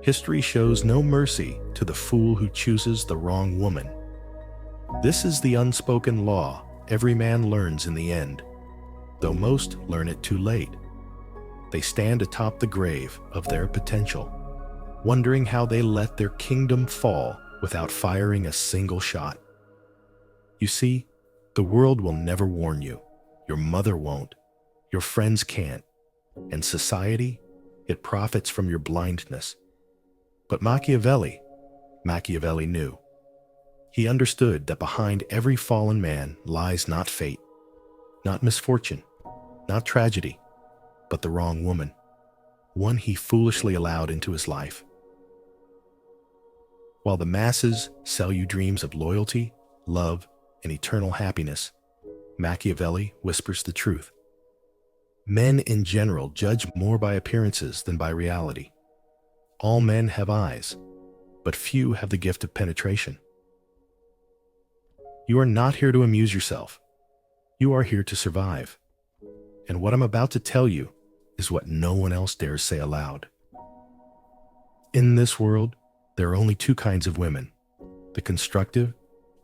History shows no mercy to the fool who chooses the wrong woman. This is the unspoken law every man learns in the end, though most learn it too late. They stand atop the grave of their potential, wondering how they let their kingdom fall without firing a single shot. You see, the world will never warn you. Your mother won't. Your friends can't. And society, it profits from your blindness. But Machiavelli knew. He understood that behind every fallen man lies not fate, not misfortune, not tragedy, but the wrong woman, one he foolishly allowed into his life. While the masses sell you dreams of loyalty, love, and eternal happiness, Machiavelli whispers the truth. Men in general judge more by appearances than by reality. All men have eyes, but few have the gift of penetration. You are not here to amuse yourself. You are here to survive. And what I'm about to tell you is what no one else dares say aloud. In this world, there are only two kinds of women, the constructive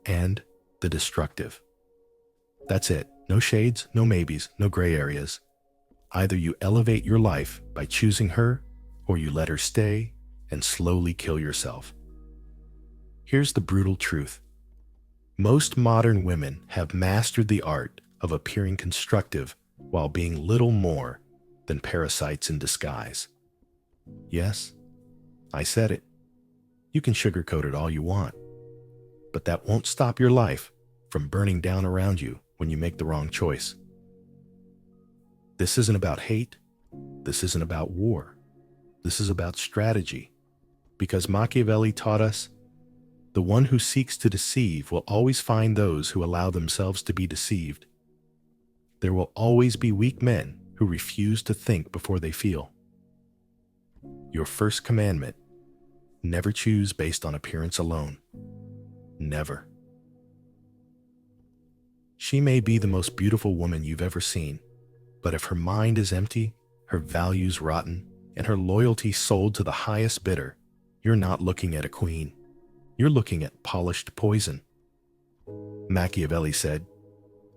and the destructive. That's it. No shades, no maybes, no gray areas. Either you elevate your life by choosing her, or you let her stay and slowly kill yourself. Here's the brutal truth. Most modern women have mastered the art of appearing constructive while being little more than parasites in disguise. Yes, I said it. You can sugarcoat it all you want, but that won't stop your life from burning down around you when you make the wrong choice. This isn't about hate. This isn't about war. This is about strategy. Because Machiavelli taught us, the one who seeks to deceive will always find those who allow themselves to be deceived. There will always be weak men who refuse to think before they feel. Your first commandment: never choose based on appearance alone. Never. She may be the most beautiful woman you've ever seen, but if her mind is empty, her values rotten, and her loyalty sold to the highest bidder, you're not looking at a queen. You're looking at polished poison. Machiavelli said,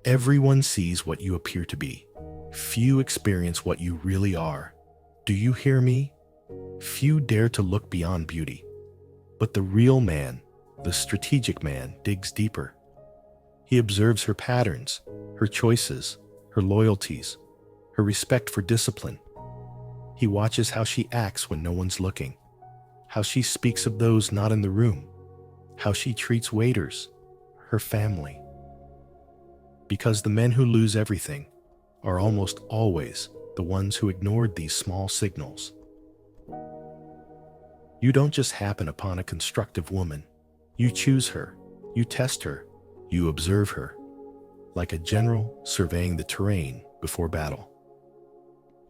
"Everyone sees what you appear to be. Few experience what you really are. Do you hear me? Few dare to look beyond beauty. But the real man, the strategic man, digs deeper. He observes her patterns, her choices, her loyalties, her respect for discipline. He watches how she acts when no one's looking, how she speaks of those not in the room, how she treats waiters, her family. Because the men who lose everything are almost always the ones who ignored these small signals. You don't just happen upon a constructive woman. You choose her, you test her, you observe her, like a general surveying the terrain before battle.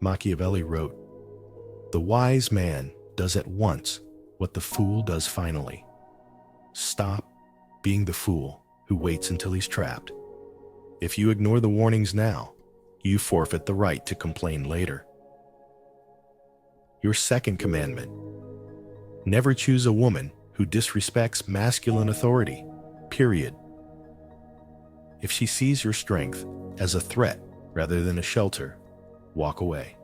Machiavelli wrote, "The wise man does at once what the fool does finally. Stop being the fool who waits until he's trapped. If you ignore the warnings now, you forfeit the right to complain later." Your second commandment: never choose a woman who disrespects masculine authority, period. If she sees your strength as a threat rather than a shelter, walk away.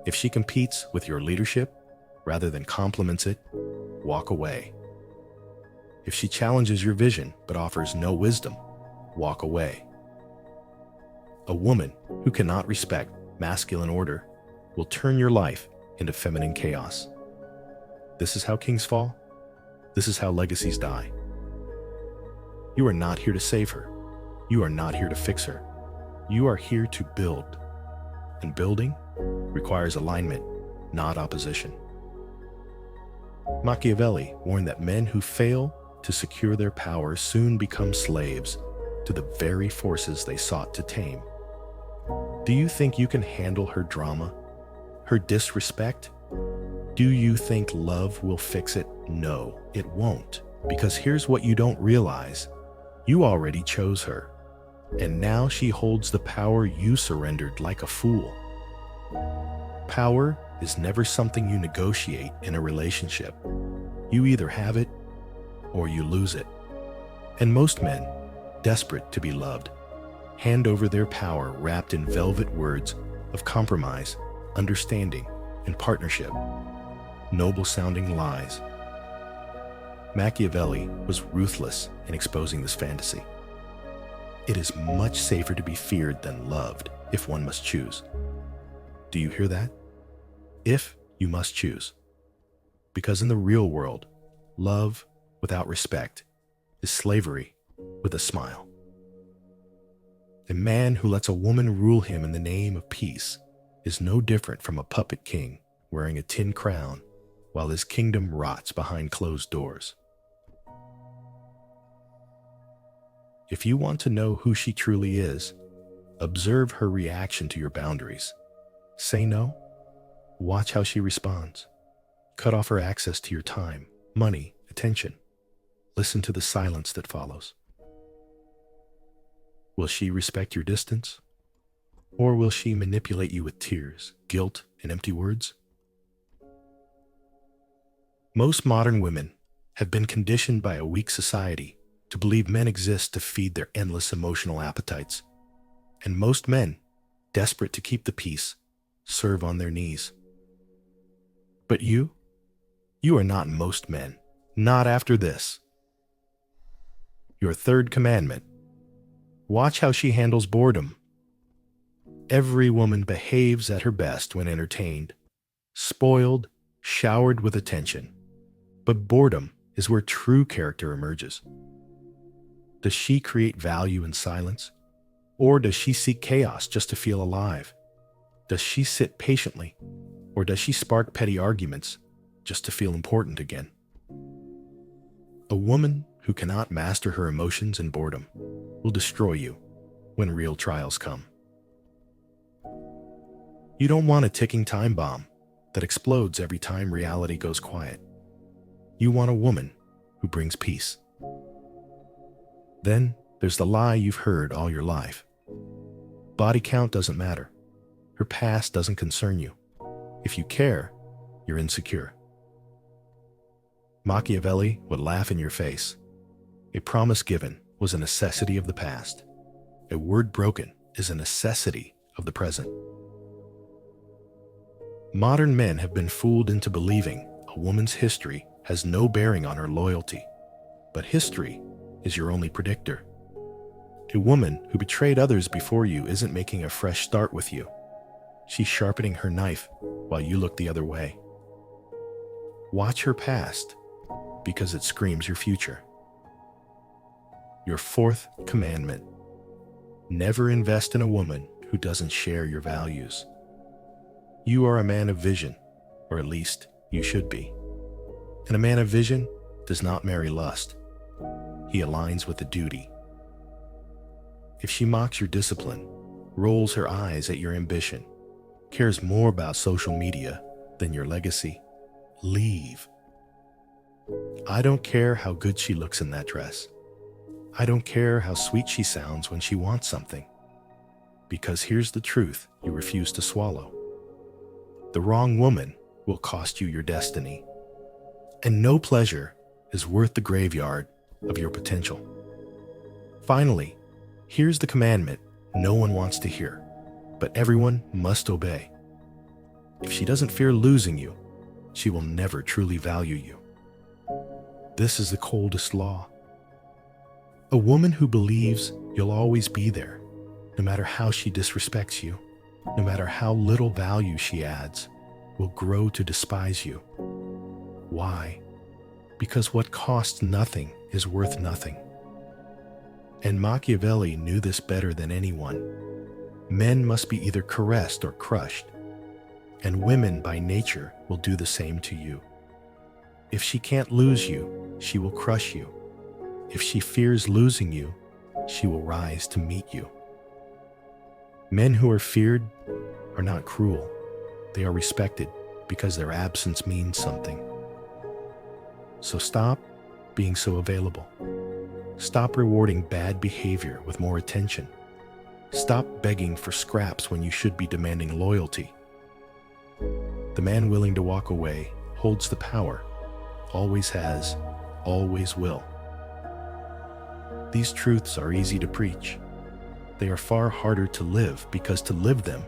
If she competes with your leadership rather than compliments it, walk away. If she challenges your vision but offers no wisdom, walk away. A woman who cannot respect masculine order will turn your life into feminine chaos. This is how kings fall. This is how legacies die. You are not here to save her. You are not here to fix her. You are here to build. And building requires alignment, not opposition. Machiavelli warned that men who fail to secure their power soon become slaves to the very forces they sought to tame. Do you think you can handle her drama, her disrespect? Do you think love will fix it? No, it won't. Because here's what you don't realize. You already chose her, and now she holds the power you surrendered like a fool. Power is never something you negotiate in a relationship. You either have it or you lose it. And most men, desperate to be loved, hand over their power wrapped in velvet words of compromise, understanding, and partnership. Noble-sounding lies. Machiavelli was ruthless in exposing this fantasy. It is much safer to be feared than loved if one must choose. Do you hear that? If you must choose. Because in the real world, love without respect is slavery with a smile. A man who lets a woman rule him in the name of peace is no different from a puppet king wearing a tin crown while his kingdom rots behind closed doors. If you want to know who she truly is, observe her reaction to your boundaries. Say no. Watch how she responds. Cut off her access to your time, money, attention. Listen to the silence that follows. Will she respect your distance? Or will she manipulate you with tears, guilt, and empty words? Most modern women have been conditioned by a weak society to believe men exist to feed their endless emotional appetites. And most men, desperate to keep the peace, serve on their knees. But you are not most men, not after this. Your third commandment: watch how she handles boredom. Every woman behaves at her best when entertained, spoiled, showered with attention. But boredom is where true character emerges. Does she create value in silence? Or does she seek chaos just to feel alive? Does she sit patiently? Or does she spark petty arguments just to feel important again? A woman who cannot master her emotions and boredom will destroy you when real trials come. You don't want a ticking time bomb that explodes every time reality goes quiet. You want a woman who brings peace. Then there's the lie you've heard all your life. Body count doesn't matter. Her past doesn't concern you. If you care, you're insecure. Machiavelli would laugh in your face. A promise given was a necessity of the past. A word broken is a necessity of the present. Modern men have been fooled into believing a woman's history has no bearing on her loyalty. But history is your only predictor. A woman who betrayed others before you isn't making a fresh start with you. She's sharpening her knife while you look the other way. Watch her past, because it screams your future. Your fourth commandment: never invest in a woman who doesn't share your values. You are a man of vision, or at least you should be. And a man of vision does not marry lust. He aligns with the duty. If she mocks your discipline, rolls her eyes at your ambition, cares more about social media than your legacy, leave. I don't care how good she looks in that dress. I don't care how sweet she sounds when she wants something. Because here's the truth you refuse to swallow. The wrong woman will cost you your destiny. And no pleasure is worth the graveyard of your potential. Finally, here's the commandment no one wants to hear, but everyone must obey. If she doesn't fear losing you, she will never truly value you. This is the coldest law. A woman who believes you'll always be there, no matter how she disrespects you, no matter how little value she adds, will grow to despise you. Why? Because what costs nothing is worth nothing. And Machiavelli knew this better than anyone. Men must be either caressed or crushed, and women by nature will do the same to you. If she can't lose you, she will crush you. If she fears losing you, she will rise to meet you. Men who are feared are not cruel. They are respected because their absence means something. So stop being so available. Stop rewarding bad behavior with more attention. Stop begging for scraps when you should be demanding loyalty. The man willing to walk away holds the power, always has, always will. These truths are easy to preach. They are far harder to live because to live them,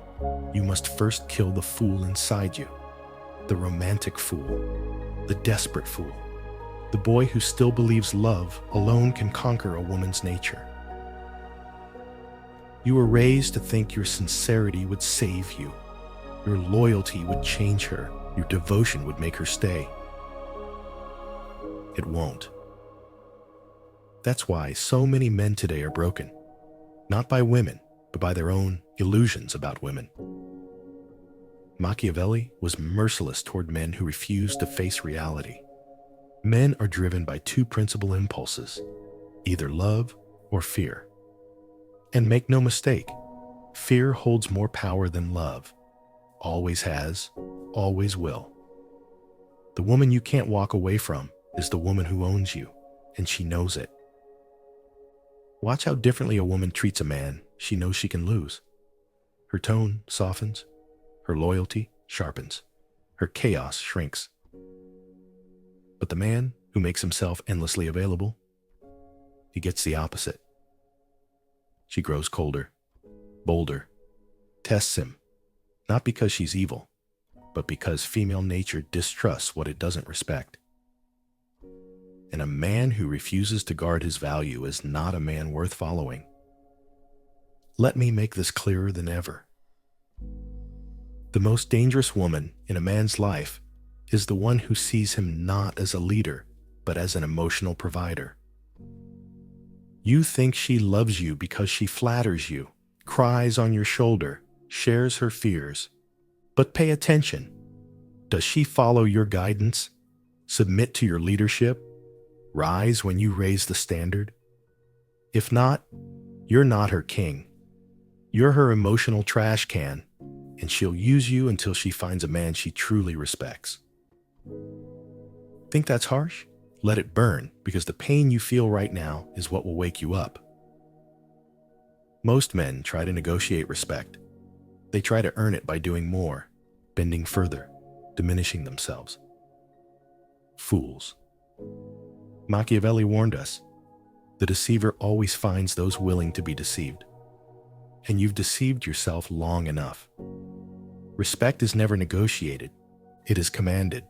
you must first kill the fool inside you. The romantic fool, the desperate fool, the boy who still believes love alone can conquer a woman's nature. You were raised to think your sincerity would save you. Your loyalty would change her. Your devotion would make her stay. It won't. That's why so many men today are broken. Not by women, but by their own illusions about women. Machiavelli was merciless toward men who refused to face reality. Men are driven by two principal impulses, either love or fear. And make no mistake, fear holds more power than love. Always has, always will. The woman you can't walk away from is the woman who owns you, and she knows it. Watch how differently a woman treats a man she knows she can lose. Her tone softens, her loyalty sharpens, her chaos shrinks. But the man who makes himself endlessly available, he gets the opposite. She grows colder, bolder, tests him, not because she's evil, but because female nature distrusts what it doesn't respect. And a man who refuses to guard his value is not a man worth following. Let me make this clearer than ever. The most dangerous woman in a man's life is the one who sees him not as a leader, but as an emotional provider. You think she loves you because she flatters you, cries on your shoulder, shares her fears. But pay attention. Does she follow your guidance, submit to your leadership, rise when you raise the standard? If not, you're not her king. You're her emotional trash can, and she'll use you until she finds a man she truly respects. Think that's harsh? Let it burn, because the pain you feel right now is what will wake you up. Most men try to negotiate respect. They try to earn it by doing more, bending further, diminishing themselves. Fools. Machiavelli warned us, the deceiver always finds those willing to be deceived. And you've deceived yourself long enough. Respect is never negotiated, it is commanded.